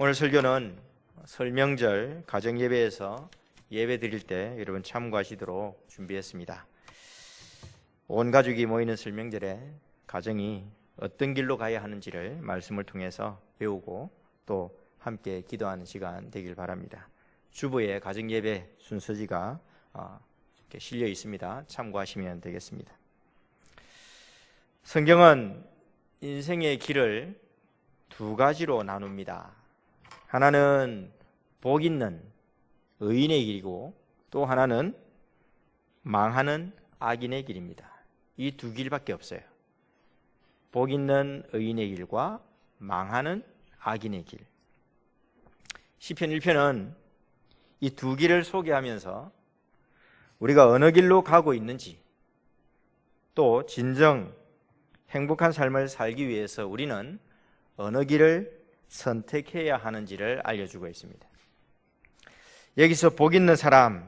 오늘 설교는 설명절 가정예배에서 예배 드릴 때 여러분 참고하시도록 준비했습니다. 온 가족이 모이는 설명절에 가정이 어떤 길로 가야 하는지를 말씀을 통해서 배우고 또 함께 기도하는 시간 되길 바랍니다. 주보에 가정예배 순서지가 이렇게 실려 있습니다. 참고하시면 되겠습니다. 성경은 인생의 길을 두 가지로 나눕니다. 하나는 복 있는 의인의 길이고 또 하나는 망하는 악인의 길입니다. 이 두 길밖에 없어요. 복 있는 의인의 길과 망하는 악인의 길. 시편 1편은 이 두 길을 소개하면서 우리가 어느 길로 가고 있는지 또 진정 행복한 삶을 살기 위해서 우리는 어느 길을 선택해야 하는지를 알려주고 있습니다. 여기서 복 있는 사람이라는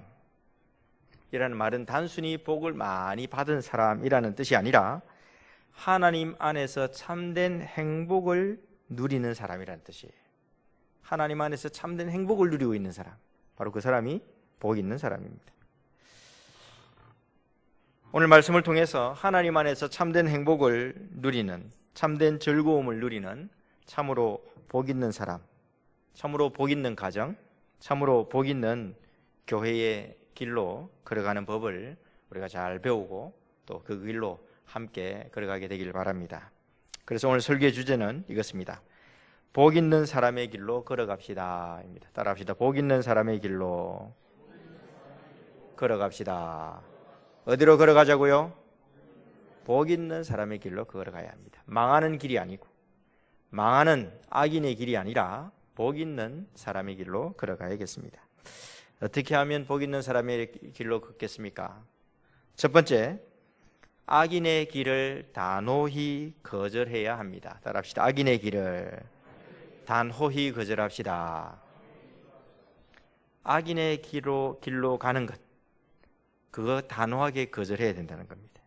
말은 단순히 복을 많이 받은 사람이라는 뜻이 아니라 하나님 안에서 참된 행복을 누리는 사람이라는 뜻이에요. 하나님 안에서 참된 행복을 누리고 있는 사람, 바로 그 사람이 복 있는 사람입니다. 오늘 말씀을 통해서 하나님 안에서 참된 행복을 누리는, 참된 즐거움을 누리는 참으로 복 있는 사람, 참으로 복 있는 가정, 참으로 복 있는 교회의 길로 걸어가는 법을 우리가 잘 배우고 또 그 길로 함께 걸어가게 되길 바랍니다. 그래서 오늘 설교의 주제는 이것입니다. 복 있는 사람의 길로 걸어갑시다 입니다. 따라합시다. 복 있는 사람의 길로 걸어갑시다. 어디로 걸어가자고요? 복 있는 사람의 길로 걸어가야 합니다. 망하는 길이 아니고 망하는 악인의 길이 아니라 복 있는 사람의 길로 걸어가야겠습니다. 어떻게 하면 복 있는 사람의 길로 걷겠습니까? 첫 번째, 악인의 길을 단호히 거절해야 합니다. 따라합시다. 악인의 길을 단호히 거절합시다. 악인의 길로 가는 것, 그거 단호하게 거절해야 된다는 겁니다.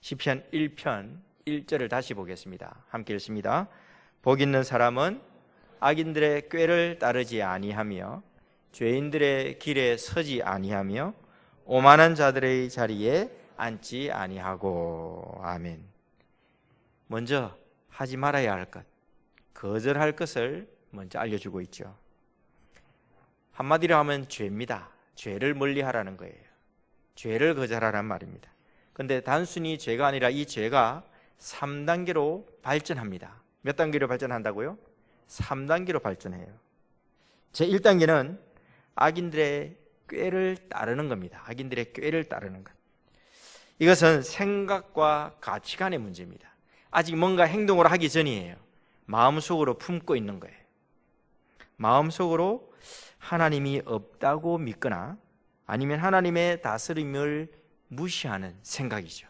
시편 1편 1절을 다시 보겠습니다. 함께 읽습니다. 복 있는 사람은 악인들의 꾀를 따르지 아니하며 죄인들의 길에 서지 아니하며 오만한 자들의 자리에 앉지 아니하고. 아멘. 먼저 하지 말아야 할 것, 거절할 것을 먼저 알려주고 있죠. 한마디로 하면 죄입니다. 죄를 멀리하라는 거예요. 죄를 거절하라는 말입니다. 그런데 단순히 죄가 아니라 이 죄가 3단계로 발전합니다. 몇 단계로 발전한다고요? 3단계로 발전해요. 제1단계는 악인들의 꾀를 따르는 겁니다. 악인들의 꾀를 따르는 것. 이것은 생각과 가치관의 문제입니다. 아직 뭔가 행동을 하기 전이에요. 마음속으로 품고 있는 거예요. 마음속으로 하나님이 없다고 믿거나 아니면 하나님의 다스림을 무시하는 생각이죠.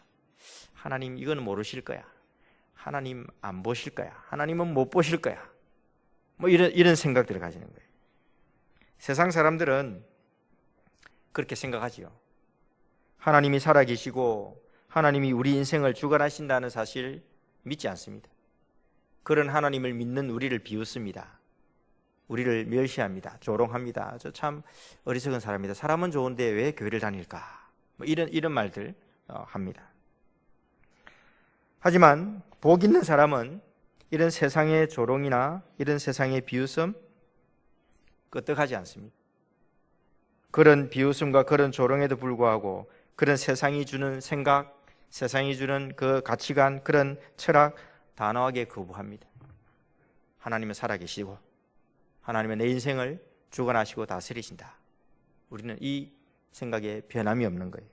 하나님 이거는 모르실 거야. 하나님 안 보실 거야. 하나님은 못 보실 거야. 뭐 이런 생각들을 가지는 거예요. 세상 사람들은 그렇게 생각하지요. 하나님이 살아계시고 하나님이 우리 인생을 주관하신다는 사실 믿지 않습니다. 그런 하나님을 믿는 우리를 비웃습니다. 우리를 멸시합니다. 조롱합니다. 저 참 어리석은 사람이다. 사람은 좋은데 왜 교회를 다닐까? 뭐 이런 말들 합니다. 하지만 복 있는 사람은 이런 세상의 조롱이나 이런 세상의 비웃음 끄떡하지 않습니다. 그런 비웃음과 그런 조롱에도 불구하고 그런 세상이 주는 생각, 세상이 주는 그 가치관, 그런 철학 단호하게 거부합니다. 하나님은 살아계시고 하나님은 내 인생을 주관하시고 다스리신다. 우리는 이 생각에 변함이 없는 거예요.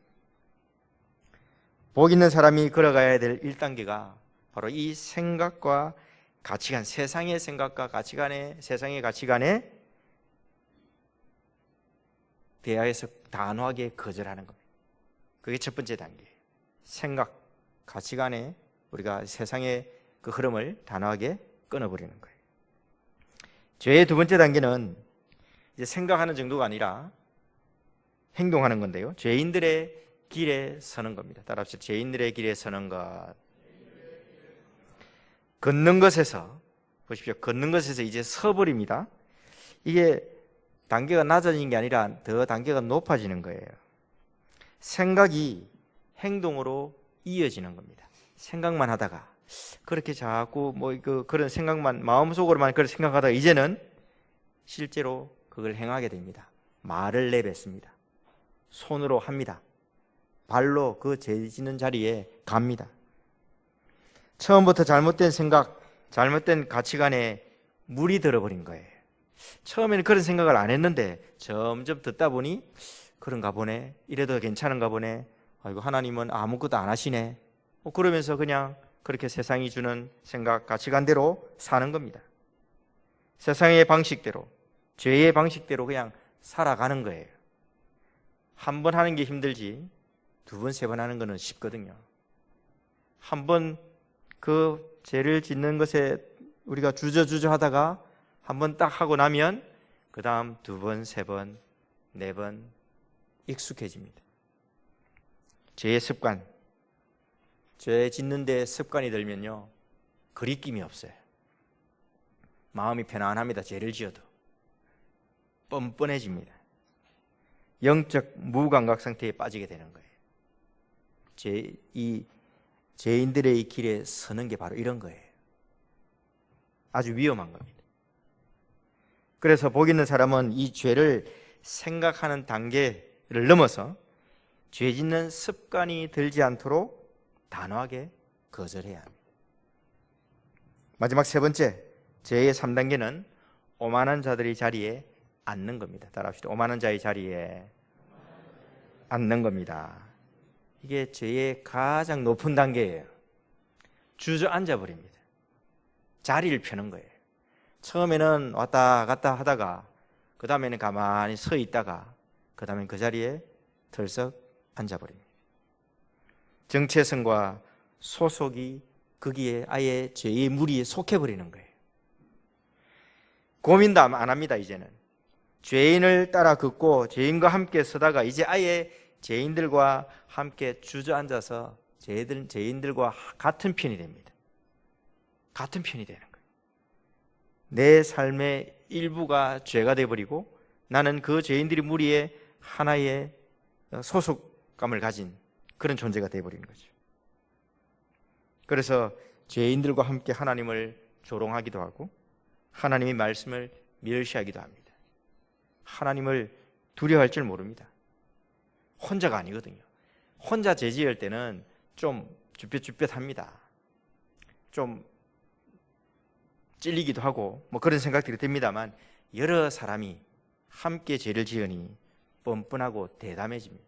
복 있는 사람이 걸어가야 될 1단계가 바로 이 생각과 가치관, 세상의 생각과 가치관에, 세상의 가치관에 대하여서 단호하게 거절하는 겁니다. 그게 첫 번째 단계예요. 생각, 가치관에 우리가 세상의 그 흐름을 단호하게 끊어버리는 거예요. 죄의 두 번째 단계는 이제 생각하는 정도가 아니라 행동하는 건데요. 죄인들의 길에 서는 겁니다. 따라합시다. 죄인들의 길에 서는 것. 걷는 것에서 보십시오. 걷는 것에서 이제 서버립니다. 이게 단계가 낮아지는 게 아니라 더 단계가 높아지는 거예요. 생각이 행동으로 이어지는 겁니다. 생각만 하다가 그렇게 자꾸 그런 생각만 마음속으로만 그렇게 생각하다가 이제는 실제로 그걸 행하게 됩니다. 말을 내뱉습니다. 손으로 합니다. 발로 그 죄 짓는 자리에 갑니다. 처음부터 잘못된 생각, 잘못된 가치관에 물이 들어버린 거예요. 처음에는 그런 생각을 안 했는데 점점 듣다 보니 그런가 보네, 이래도 괜찮은가 보네, 아이고 하나님은 아무것도 안 하시네, 그러면서 그냥 그렇게 세상이 주는 생각, 가치관대로 사는 겁니다. 세상의 방식대로, 죄의 방식대로 그냥 살아가는 거예요. 한 번 하는 게 힘들지 두 번, 세 번 하는 거는 쉽거든요. 한 번 그 죄를 짓는 것에 우리가 주저주저 하다가 한 번 딱 하고 나면 그 다음 두 번, 세 번, 네 번 익숙해집니다. 죄의 습관, 죄 짓는 데 습관이 들면요 그리낌이 없어요. 마음이 편안합니다. 죄를 지어도 뻔뻔해집니다. 영적 무감각 상태에 빠지게 되는 거예요. 이 죄인들의 길에 서는 게 바로 이런 거예요. 아주 위험한 겁니다. 그래서 복 있는 사람은 이 죄를 생각하는 단계를 넘어서 죄 짓는 습관이 들지 않도록 단호하게 거절해야 합니다. 마지막 세 번째, 죄의 3단계는 오만한 자들의 자리에 앉는 겁니다. 따라합시다. 오만한 자의 자리에 앉는 겁니다. 이게 죄의 가장 높은 단계예요. 주저앉아 버립니다. 자리를 펴는 거예요. 처음에는 왔다 갔다 하다가 그 다음에는 가만히 서 있다가 그 다음에 그 자리에 털썩 앉아버립니다. 정체성과 소속이 거기에 아예 죄의 무리에 속해버리는 거예요. 고민도 안 합니다. 이제는 죄인을 따라 걷고 죄인과 함께 서다가 이제 아예 죄인들과 함께 주저앉아서 죄인들과 같은 편이 됩니다. 같은 편이 되는 거예요. 내 삶의 일부가 죄가 되어버리고 나는 그 죄인들의 무리에 하나의 소속감을 가진 그런 존재가 되어버리는 거죠. 그래서 죄인들과 함께 하나님을 조롱하기도 하고 하나님의 말씀을 멸시하기도 합니다. 하나님을 두려워할 줄 모릅니다. 혼자가 아니거든요. 혼자 죄 지을 때는 좀 쭈뼛쭈뼛합니다. 좀 찔리기도 하고 그런 생각들이 듭니다만 여러 사람이 함께 죄를 지으니 뻔뻔하고 대담해집니다.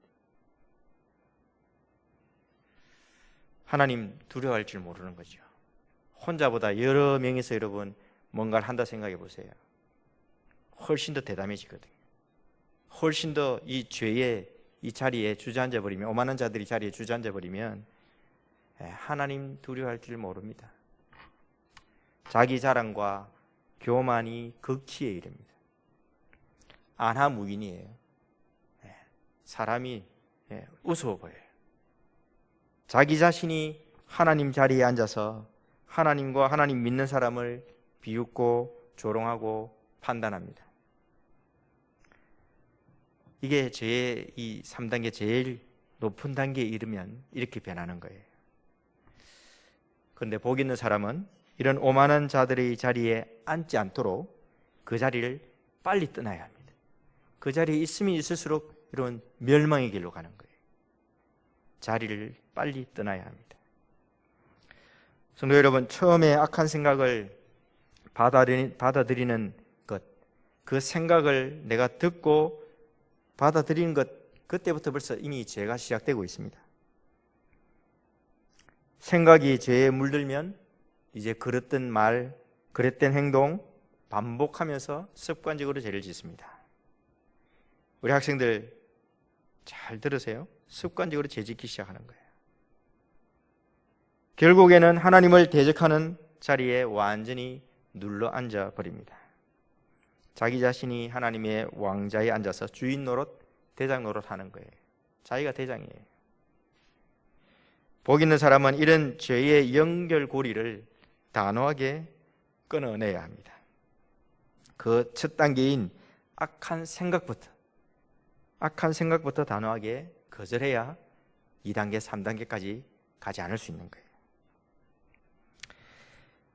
하나님 두려워할 줄 모르는 거죠. 혼자보다 여러 명이서 여러분 뭔가를 한다 생각해 보세요. 훨씬 더 대담해지거든요. 훨씬 더 이 죄의 이 자리에 주저앉아 버리면, 오만한 자들이 자리에 주저앉아 버리면 하나님 두려워할 줄 모릅니다. 자기 자랑과 교만이 극치에 이릅니다. 안하무인이에요. 사람이 우스워 보여요. 자기 자신이 하나님 자리에 앉아서 하나님과 하나님 믿는 사람을 비웃고 조롱하고 판단합니다. 이게 죄의 이 3단계 제일 높은 단계에 이르면 이렇게 변하는 거예요. 그런데 복 있는 사람은 이런 오만한 자들의 자리에 앉지 않도록 그 자리를 빨리 떠나야 합니다. 그 자리에 있으면 있을수록 이런 멸망의 길로 가는 거예요. 자리를 빨리 떠나야 합니다. 성도 여러분, 처음에 악한 생각을 받아들이는 것, 그 생각을 내가 듣고 받아들이는 것, 그때부터 벌써 이미 죄가 시작되고 있습니다. 생각이 죄에 물들면 이제 그랬던 말, 그랬던 행동 반복하면서 습관적으로 죄를 짓습니다. 우리 학생들 잘 들으세요. 습관적으로 죄 짓기 시작하는 거예요. 결국에는 하나님을 대적하는 자리에 완전히 눌러 앉아 버립니다. 자기 자신이 하나님의 왕자에 앉아서 주인 노릇, 대장 노릇 하는 거예요. 자기가 대장이에요. 복 있는 사람은 이런 죄의 연결고리를 단호하게 끊어내야 합니다. 그 첫 단계인 악한 생각부터 단호하게 거절해야 2단계, 3단계까지 가지 않을 수 있는 거예요.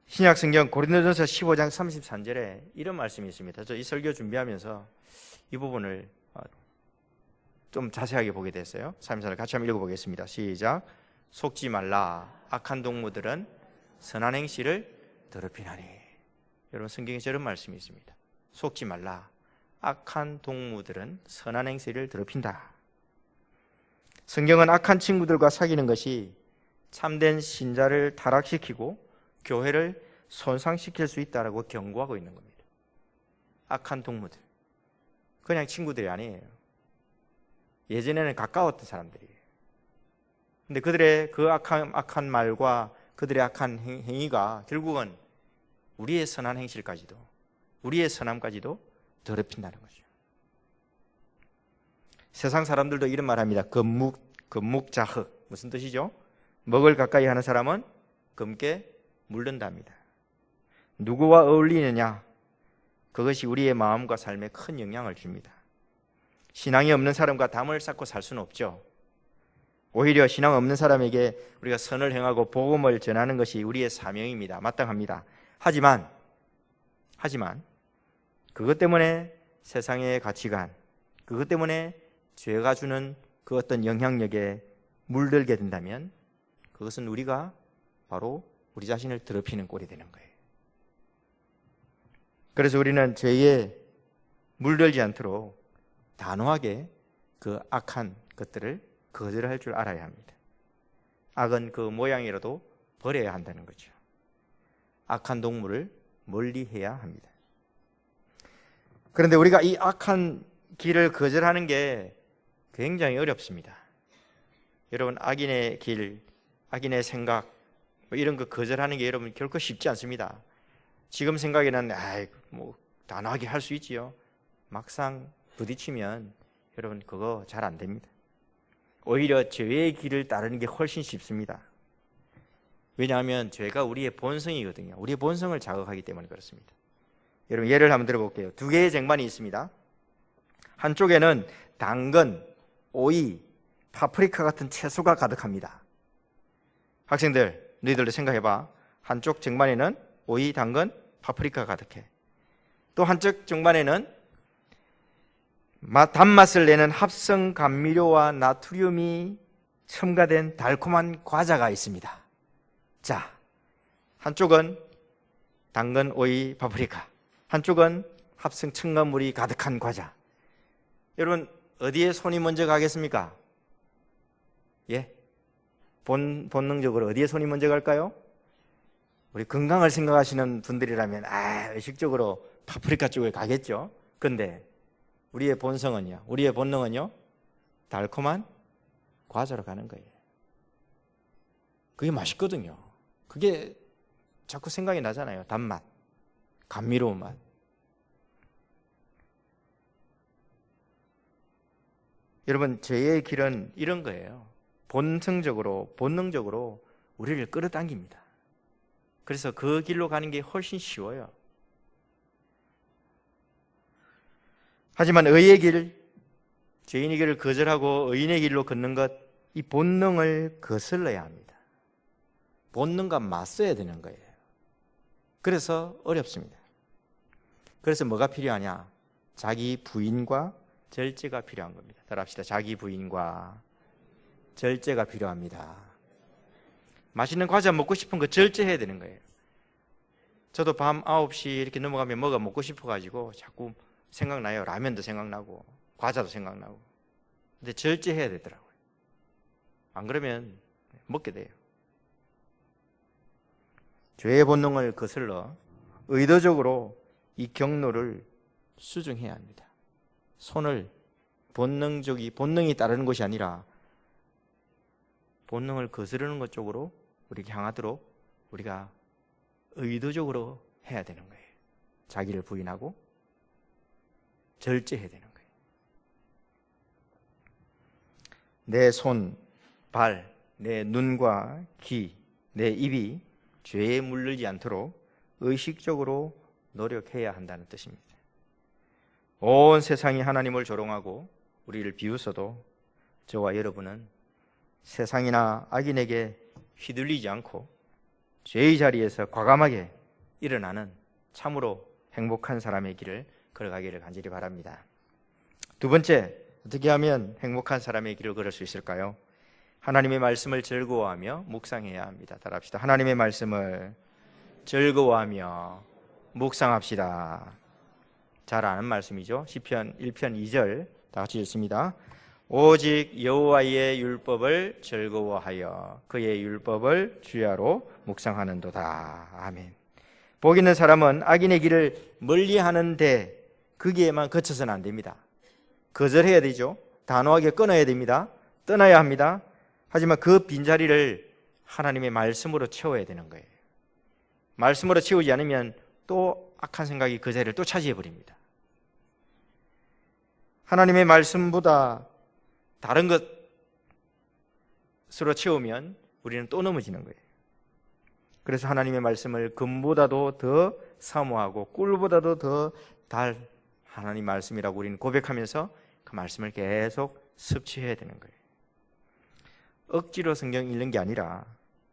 신약 성경 고린도전서 15장 33절에 이런 말씀이 있습니다. 저 이 설교 준비하면서 이 부분을 좀 자세하게 보게 됐어요. 33절 같이 한번 읽어보겠습니다. 시작. 속지 말라. 악한 동무들은 선한 행실을 더럽히나니. 여러분 성경에 이런 말씀이 있습니다. 속지 말라. 악한 동무들은 선한 행실을 더럽힌다. 성경은 악한 친구들과 사귀는 것이 참된 신자를 타락시키고 교회를 손상시킬 수 있다고 경고하고 있는 겁니다. 악한 동무들, 그냥 친구들이 아니에요. 예전에는 가까웠던 사람들이에요. 근데 그들의 그 악한 말과 그들의 악한 행위가 결국은 우리의 선한 행실까지도, 우리의 선함까지도 더럽힌다는 거죠. 세상 사람들도 이런 말 합니다. 금묵자흑. 무슨 뜻이죠? 먹을 가까이 하는 사람은 검게 물른답니다. 누구와 어울리느냐? 그것이 우리의 마음과 삶에 큰 영향을 줍니다. 신앙이 없는 사람과 담을 쌓고 살 수는 없죠. 오히려 신앙 없는 사람에게 우리가 선을 행하고 복음을 전하는 것이 우리의 사명입니다. 마땅합니다. 하지만 그것 때문에 세상의 가치관, 그것 때문에 죄가 주는 그 어떤 영향력에 물들게 된다면 그것은 우리가 바로 우리 자신을 더럽히는 꼴이 되는 거예요. 그래서 우리는 죄에 물들지 않도록 단호하게 그 악한 것들을 거절할 줄 알아야 합니다. 악은 그 모양이라도 버려야 한다는 거죠. 악한 동물을 멀리해야 합니다. 그런데 우리가 이 악한 길을 거절하는 게 굉장히 어렵습니다. 여러분, 악인의 길, 악인의 생각 이런 거 거절하는 게 여러분 결코 쉽지 않습니다. 지금 생각에는 단호하게 할 수 있지요. 막상 부딪히면 여러분 그거 잘 안 됩니다. 오히려 죄의 길을 따르는 게 훨씬 쉽습니다. 왜냐하면 죄가 우리의 본성이거든요. 우리의 본성을 자극하기 때문에 그렇습니다. 여러분 예를 한번 들어볼게요. 두 개의 쟁반이 있습니다. 한쪽에는 당근, 오이, 파프리카 같은 채소가 가득합니다. 학생들, 너희들도 생각해봐. 한쪽 쟁반에는 오이, 당근, 파프리카가 가득해. 또 한쪽 쟁반에는 단맛을 내는 합성 감미료와 나트륨이 첨가된 달콤한 과자가 있습니다. 자, 한쪽은 당근, 오이, 파프리카, 한쪽은 합성 첨가물이 가득한 과자. 여러분 어디에 손이 먼저 가겠습니까? 예? 본능적으로 어디에 손이 먼저 갈까요? 우리 건강을 생각하시는 분들이라면 의식적으로 파프리카 쪽에 가겠죠. 근데 우리의 본성은요, 우리의 본능은요, 달콤한 과자로 가는 거예요. 그게 맛있거든요. 그게 자꾸 생각이 나잖아요. 단맛, 감미로운 맛. 여러분 죄의 길은 이런 거예요. 본능적으로 우리를 끌어당깁니다. 그래서 그 길로 가는 게 훨씬 쉬워요. 하지만 의의 길, 죄인의 길을 거절하고 의인의 길로 걷는 것, 이 본능을 거슬러야 합니다. 본능과 맞서야 되는 거예요. 그래서 어렵습니다. 그래서 뭐가 필요하냐? 자기 부인과 절제가 필요한 겁니다. 따라합시다. 자기 부인과 절제가 필요합니다. 맛있는 과자 먹고 싶은 거 절제해야 되는 거예요. 저도 밤 9시 이렇게 넘어가면 뭐가 먹고 싶어가지고 자꾸 생각나요. 라면도 생각나고 과자도 생각나고. 근데 절제해야 되더라고요. 안 그러면 먹게 돼요. 죄의 본능을 거슬러 의도적으로 이 경로를 수정해야 합니다. 손을 본능이 따르는 것이 아니라 본능을 거스르는 것 쪽으로 우리가 향하도록 우리가 의도적으로 해야 되는 거예요. 자기를 부인하고 절제해야 되는 거예요. 내 손, 발, 내 눈과 귀, 내 입이 죄에 물들지 않도록 의식적으로 노력해야 한다는 뜻입니다. 온 세상이 하나님을 조롱하고 우리를 비웃어도 저와 여러분은 세상이나 악인에게 휘둘리지 않고 죄의 자리에서 과감하게 일어나는 참으로 행복한 사람의 길을 걸어가기를 간절히 바랍니다. 두 번째, 어떻게 하면 행복한 사람의 길을 걸을 수 있을까요? 하나님의 말씀을 즐거워하며 묵상해야 합니다. 따라합시다. 하나님의 말씀을 즐거워하며 묵상합시다. 잘 아는 말씀이죠. 시편 1편 2절 다 같이 읽습니다. 오직 여호와의 율법을 즐거워하여 그의 율법을 주야로 묵상하는도다. 아멘. 복 있는 사람은 악인의 길을 멀리하는데 거기에만 그쳐서는 안 됩니다. 거절해야 되죠. 단호하게 끊어야 됩니다. 떠나야 합니다. 하지만 그 빈자리를 하나님의 말씀으로 채워야 되는 거예요. 말씀으로 채우지 않으면 또 악한 생각이 그 자리를 또 차지해 버립니다. 하나님의 말씀보다 다른 것으로 채우면 우리는 또 넘어지는 거예요. 그래서 하나님의 말씀을 금보다도 더 사모하고 꿀보다도 더 달 하나님 말씀이라고 우리는 고백하면서 그 말씀을 계속 섭취해야 되는 거예요. 억지로 성경 읽는 게 아니라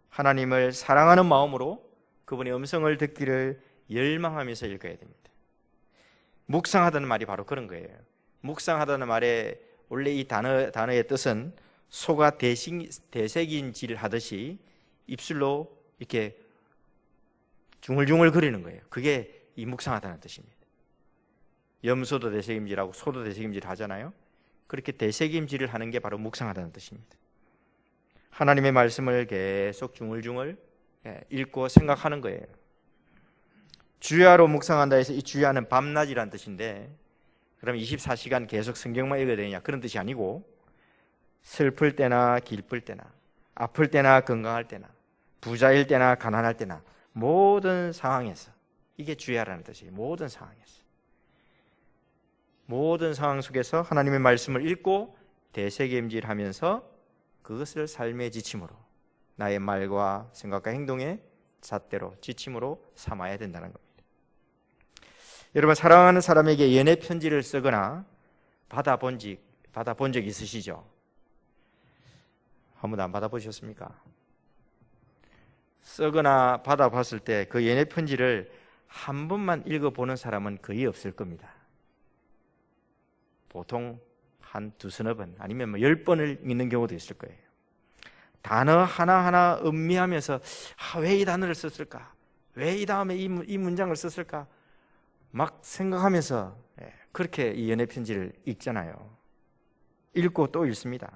하나님을 사랑하는 마음으로 그분의 음성을 듣기를 열망하면서 읽어야 됩니다. 묵상하다는 말이 바로 그런 거예요. 묵상하다는 말에 원래 이 단어의 뜻은 소가 되새김질 하듯이 입술로 이렇게 중얼중얼 거리는 거예요. 그게 이 묵상하다는 뜻입니다. 염소도 되새김질하고 소도 되새김질 하잖아요. 그렇게 되새김질을 하는 게 바로 묵상하다는 뜻입니다. 하나님의 말씀을 계속 중얼중얼 읽고 생각하는 거예요. 주야로 묵상한다 해서 이 주야는 밤낮이란 뜻인데, 그럼 24시간 계속 성경만 읽어야 되느냐, 그런 뜻이 아니고 슬플 때나 기쁠 때나 아플 때나 건강할 때나 부자일 때나 가난할 때나 모든 상황에서, 이게 주야라는 뜻이에요. 모든 상황에서, 모든 상황 속에서 하나님의 말씀을 읽고 되새김질하면서 그것을 삶의 지침으로, 나의 말과 생각과 행동의 잣대로 지침으로 삼아야 된다는 겁니다. 여러분, 사랑하는 사람에게 연애 편지를 쓰거나 받아본 적 있으시죠? 한 번도 안 받아보셨습니까? 쓰거나 받아봤을 때 그 연애 편지를 한 번만 읽어보는 사람은 거의 없을 겁니다. 보통 한 두서너 번 아니면 10번을 읽는 경우도 있을 거예요. 단어 하나하나 음미하면서 왜 이 단어를 썼을까? 왜 이 다음에 이 문장을 썼을까? 막 생각하면서 그렇게 이 연애 편지를 읽잖아요. 읽고 또 읽습니다.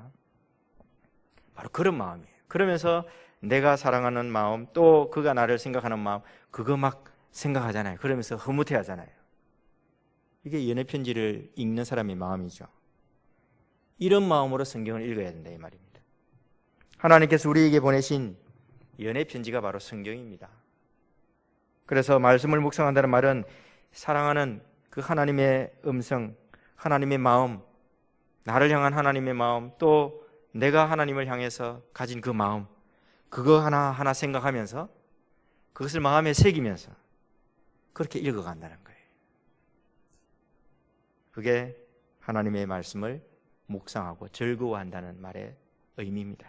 바로 그런 마음이에요. 그러면서 내가 사랑하는 마음, 또 그가 나를 생각하는 마음, 그거 막 생각하잖아요. 그러면서 흐뭇해 하잖아요. 이게 연애 편지를 읽는 사람의 마음이죠. 이런 마음으로 성경을 읽어야 된다, 이 말입니다. 하나님께서 우리에게 보내신 연애 편지가 바로 성경입니다. 그래서 말씀을 묵상한다는 말은 사랑하는 그 하나님의 음성, 하나님의 마음, 나를 향한 하나님의 마음, 또 내가 하나님을 향해서 가진 그 마음, 그거 하나하나 생각하면서 그것을 마음에 새기면서 그렇게 읽어간다는 거예요. 그게 하나님의 말씀을 묵상하고 즐거워한다는 말의 의미입니다.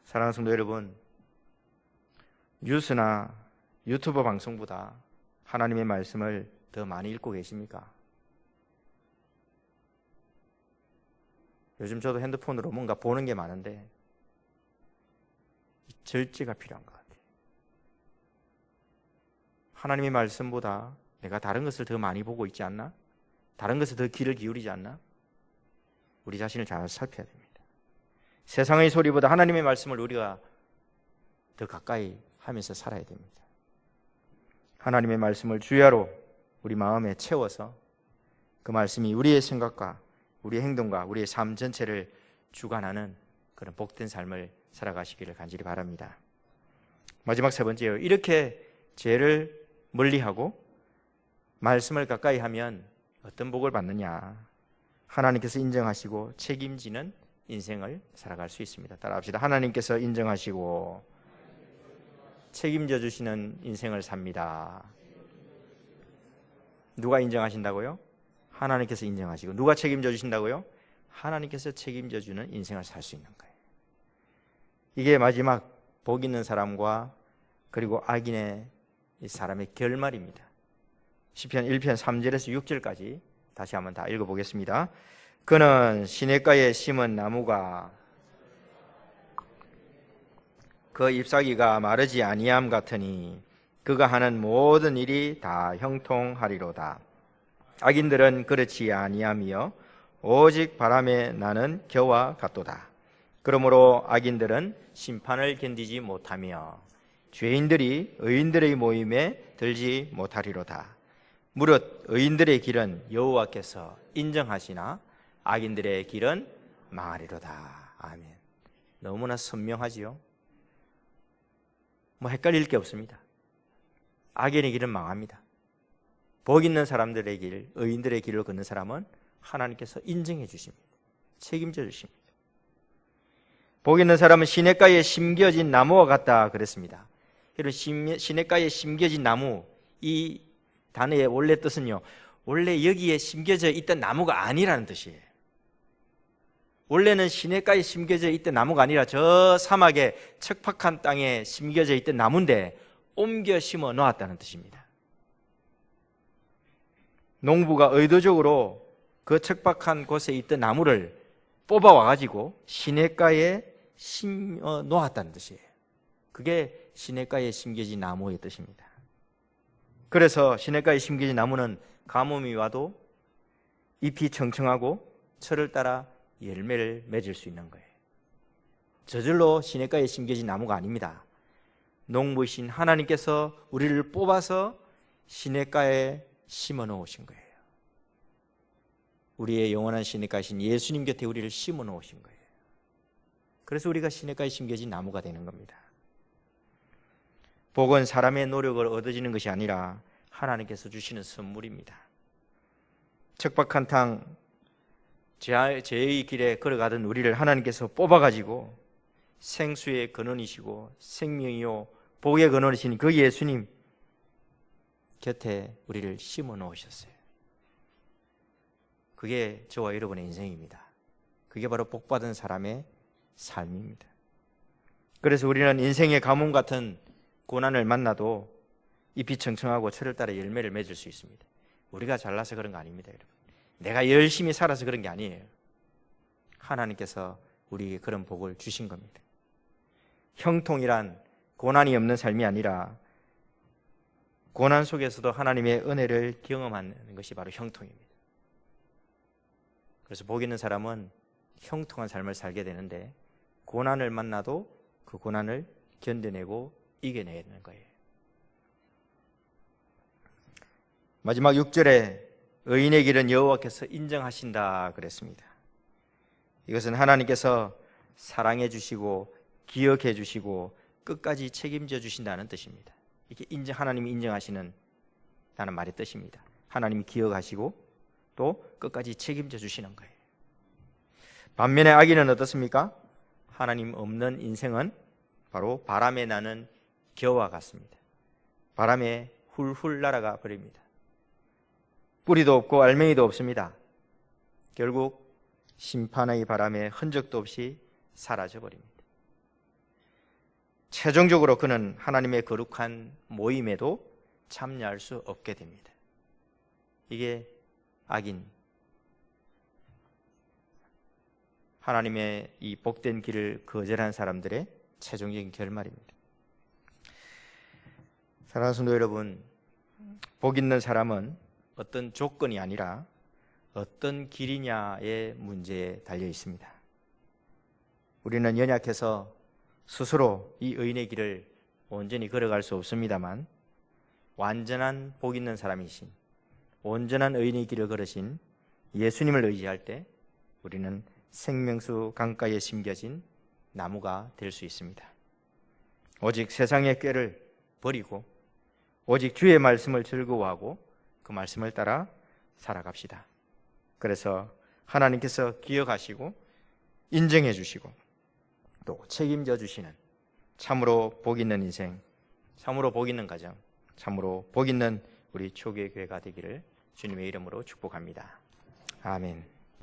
사랑하는 성도 여러분, 뉴스나 유튜브 방송보다 하나님의 말씀을 더 많이 읽고 계십니까? 요즘 저도 핸드폰으로 뭔가 보는 게 많은데 절제가 필요한 것 같아요. 하나님의 말씀보다 내가 다른 것을 더 많이 보고 있지 않나? 다른 것에 더 귀를 기울이지 않나? 우리 자신을 잘 살펴야 됩니다. 세상의 소리보다 하나님의 말씀을 우리가 더 가까이 하면서 살아야 됩니다. 하나님의 말씀을 주야로 우리 마음에 채워서 그 말씀이 우리의 생각과 우리의 행동과 우리의 삶 전체를 주관하는 그런 복된 삶을 살아가시기를 간절히 바랍니다. 마지막 세 번째요. 이렇게 죄를 멀리하고 말씀을 가까이 하면 어떤 복을 받느냐? 하나님께서 인정하시고 책임지는 인생을 살아갈 수 있습니다. 따라합시다. 하나님께서 인정하시고 책임져 주시는 인생을 삽니다. 누가 인정하신다고요? 하나님께서 인정하시고. 누가 책임져 주신다고요? 하나님께서 책임져 주는 인생을 살 수 있는 거예요. 이게 마지막 복 있는 사람과 그리고 악인의 이 사람의 결말입니다. 시편 1편 3절에서 6절까지 다시 한번 다 읽어보겠습니다. 그는 시냇가에 심은 나무가 그 잎사귀가 마르지 아니함 같으니 그가 하는 모든 일이 다 형통하리로다. 악인들은 그렇지 아니함이요 오직 바람에 나는 겨와 같도다. 그러므로 악인들은 심판을 견디지 못하며 죄인들이 의인들의 모임에 들지 못하리로다. 무릇 의인들의 길은 여호와께서 인정하시나 악인들의 길은 망하리로다. 아멘. 너무나 선명하지요. 뭐 헷갈릴 게 없습니다. 악인의 길은 망합니다. 복 있는 사람들의 길, 의인들의 길을 걷는 사람은 하나님께서 인정해 주십니다. 책임져 주십니다. 복 있는 사람은 시냇가에 심겨진 나무와 같다 그랬습니다. 여러분, 시냇가에 심겨진 나무, 이 단어의 원래 뜻은요, 원래 여기에 심겨져 있던 나무가 아니라는 뜻이에요. 원래는 시냇가에 심겨져 있던 나무가 아니라 저 사막의 척박한 땅에 심겨져 있던 나무인데 옮겨 심어 놓았다는 뜻입니다. 농부가 의도적으로 그 척박한 곳에 있던 나무를 뽑아와가지고 시냇가에 심어 놓았다는 뜻이에요. 그게 시냇가에 심겨진 나무의 뜻입니다. 그래서 시냇가에 심겨진 나무는 가뭄이 와도 잎이 청청하고 철을 따라 열매를 맺을 수 있는 거예요. 저절로 시냇가에 심겨진 나무가 아닙니다. 농부이신 하나님께서 우리를 뽑아서 시냇가에 심어 놓으신 거예요. 우리의 영원한 시냇가이신 예수님 곁에 우리를 심어 놓으신 거예요. 그래서 우리가 시냇가에 심겨진 나무가 되는 겁니다. 복은 사람의 노력을 얻어지는 것이 아니라 하나님께서 주시는 선물입니다. 척박한 땅, 죄의 길에 걸어가던 우리를 하나님께서 뽑아가지고 생수의 근원이시고 생명이요 복의 근원이신 그 예수님 곁에 우리를 심어 놓으셨어요. 그게 저와 여러분의 인생입니다. 그게 바로 복받은 사람의 삶입니다. 그래서 우리는 인생의 가뭄 같은 고난을 만나도 잎이 청청하고 철을 따라 열매를 맺을 수 있습니다. 우리가 잘나서 그런 거 아닙니다, 여러분. 내가 열심히 살아서 그런 게 아니에요. 하나님께서 우리에게 그런 복을 주신 겁니다. 형통이란 고난이 없는 삶이 아니라 고난 속에서도 하나님의 은혜를 경험하는 것이 바로 형통입니다. 그래서 복 있는 사람은 형통한 삶을 살게 되는데 고난을 만나도 그 고난을 견뎌내고 이겨내는 거예요. 마지막 6절에 의인의 길은 여호와께서 인정하신다 그랬습니다. 이것은 하나님께서 사랑해 주시고 기억해 주시고 끝까지 책임져 주신다는 뜻입니다. 이게 하나님이 인정하시는 다는 말의 뜻입니다. 하나님이 기억하시고 또 끝까지 책임져 주시는 거예요. 반면에 악인은 어떻습니까? 하나님 없는 인생은 바로 바람에 나는 겨와 같습니다. 바람에 훌훌 날아가 버립니다. 뿌리도 없고 알맹이도 없습니다. 결국 심판의 바람에 흔적도 없이 사라져 버립니다. 최종적으로 그는 하나님의 거룩한 모임에도 참여할 수 없게 됩니다. 이게 악인, 하나님의 이 복된 길을 거절한 사람들의 최종적인 결말입니다. 사랑하는 성도 여러분, 복 있는 사람은 어떤 조건이 아니라 어떤 길이냐의 문제에 달려 있습니다. 우리는 연약해서 스스로 이 의인의 길을 온전히 걸어갈 수 없습니다만 완전한 복 있는 사람이신 온전한 의인의 길을 걸으신 예수님을 의지할 때 우리는 생명수 강가에 심겨진 나무가 될 수 있습니다. 오직 세상의 꾀를 버리고 오직 주의 말씀을 즐거워하고 그 말씀을 따라 살아갑시다. 그래서 하나님께서 기억하시고 인정해 주시고 또 책임져 주시는 참으로 복 있는 인생, 참으로 복 있는 가정, 참으로 복 있는 우리 초기의 교회가 되기를 주님의 이름으로 축복합니다. 아멘.